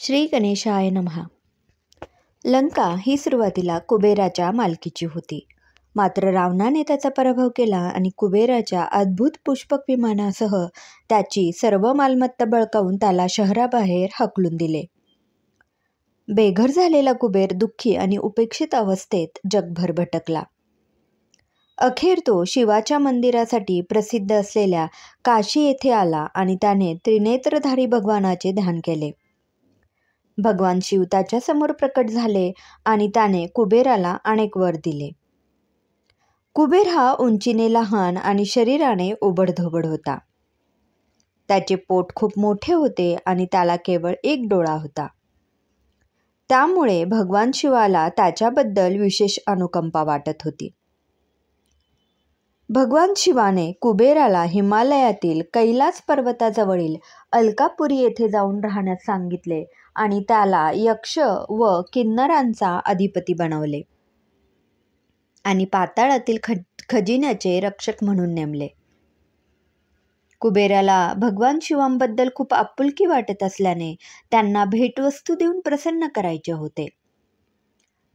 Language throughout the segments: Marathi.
श्री गणेशाय नमः. लंका ही सुरुवातीला कुबेराच्या मालकीची होती. मात्र रावणाने त्याचा पराभव केला आणि कुबेराच्या अद्भुत पुष्पक विमानासह त्याची सर्व मालमत्ता बळकावून त्याला शहराबाहेर हाकलून दिले. बेघर झालेला कुबेर दुःखी आणि उपेक्षित अवस्थेत जगभर भटकला. अखेर तो शिवाच्या मंदिरासाठी प्रसिद्ध असलेल्या काशी येथे आला आणि त्याने त्रिनेत्रधारी भगवानाचे ध्यान केले. भगवान शिव त्याच्या समोर प्रकट झाले आणि त्याने कुबेराला अनेक वर दिले. कुबेर हा उंचीने लहान आणि शरीराने ओबडधोबड होता. त्याचे पोट खूप मोठे होते आणि त्याला केवळ एक डोळा होता. त्यामुळे भगवान शिवाला त्याच्याबद्दल विशेष अनुकंपा वाटत होती. भगवान शिवाने कुबेराला हिमालयातील कैलास पर्वताजवळील अलकापुरी येथे जाऊन राहण्यास सांगितले आणि त्याला यक्ष व किन्नरांचा अधिपती बनवले आणि पाताळातील खजिन्याचे रक्षक म्हणून नेमले. कुबेराला भगवान शिवांबद्दल खूप आपुलकी वाटत असल्याने त्यांना भेटवस्तू देऊन प्रसन्न करायचे होते.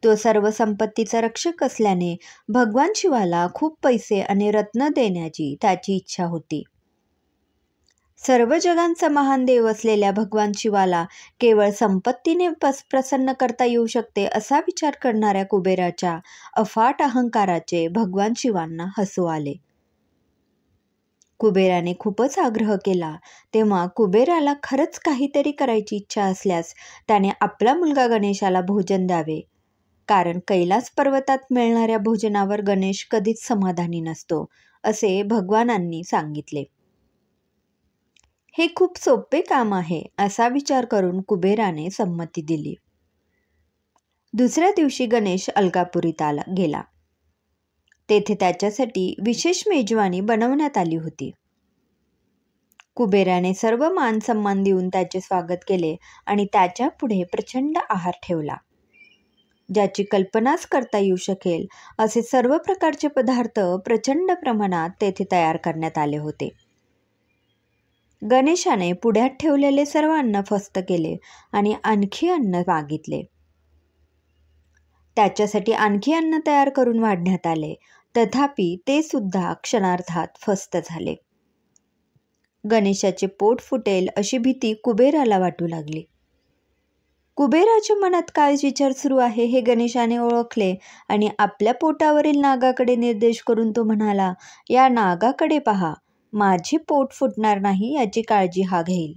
तो सर्व संपत्तीचा रक्षक असल्याने भगवान शिवाला खूप पैसे आणि रत्न देण्याची त्याची इच्छा होती. सर्व जगांचा महान देव असलेल्या भगवान शिवाला केवळ संपत्तीने प्रसन्न करता येऊ शकते असा विचार करणाऱ्या कुबेराच्या अफाट अहंकाराचे भगवान शिवांना हसू आले. कुबेराने खूपच आग्रह केला तेव्हा कुबेराला खरंच काहीतरी करायची इच्छा असल्यास त्याने आपला मुलगा गणेशाला भोजन द्यावे, कारण कैलास पर्वतात मिळणाऱ्या भोजनावर गणेश कधीच समाधानी नसतो असे भगवानांनी सांगितले. हे खूप सोपे काम आहे असा विचार करून कुबेराने संमती दिली. दुसऱ्या दिवशी गणेश अलकापुरीत गेला. तेथे त्याच्यासाठी विशेष मेजवानी बनवण्यात आली होती. कुबेराने सर्व मान सन्मान देऊन त्याचे स्वागत केले आणि त्याच्या पुढे प्रचंड आहार ठेवला. ज्याची कल्पनाच करता येऊ शकेल असे सर्व प्रकारचे पदार्थ प्रचंड प्रमाणात तेथे तयार करण्यात आले होते. गणेशाने पुढ्यात ठेवलेले सर्व अन्न फस्त केले आणि आणखी अन्न मागितले. त्याच्यासाठी आणखी अन्न तयार करून वाढण्यात आले, तथापि ते सुद्धा क्षणार्धात फस्त झाले. गणेशाचे पोट फुटेल अशी भीती कुबेराला वाटू लागली. कुबेराच्या मनात काय विचार सुरू आहे हे गणेशाने ओळखले आणि आपल्या पोटावरील नागाकडे निर्देश करून तो म्हणाला, या नागाकडे पहा, माझे पोट फुटणार नाही याची काळजी हा घेईल.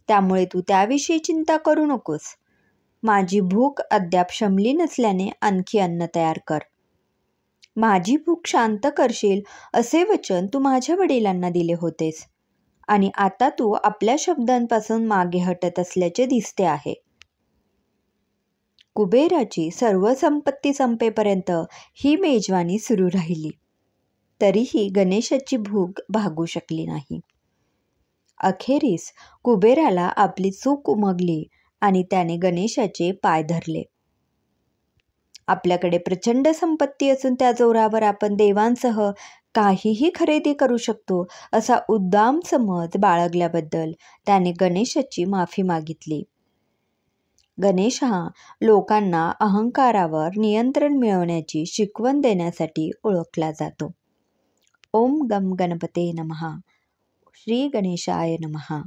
त्यामुळे तू त्याविषयी चिंता करू नकोस. माझी भूक अद्याप शमली नसल्याने आणखी अन्न तयार कर. माझी भूक शांत करशील असे वचन तू माझ्या वडिलांना दिले होतेस आणि आता तू आपल्या शब्दांपासून मागे हटत असल्याचे दिसते आहे. कुबेराची सर्व संपत्ती संपेपर्यंत ही मेजवानी सुरू राहिली, तरीही गणेशाची भूक भागू शकली नाही. अखेरीस कुबेराला आपली चूक उमगली आणि त्याने गणेशाचे पाय धरले. आपल्याकडे प्रचंड संपत्ती असून त्या जोरावर आपण देवांसह काहीही खरेदी करू शकतो असा उद्दाम समज बाळगल्याबद्दल त्याने गणेशाची माफी मागितली. गणेश हा लोकांना अहंकारावर नियंत्रण मिळवण्याची शिकवण देण्यासाठी ओळखला जातो. ओम गम गणपते नमः. श्री गणेशाय नमः.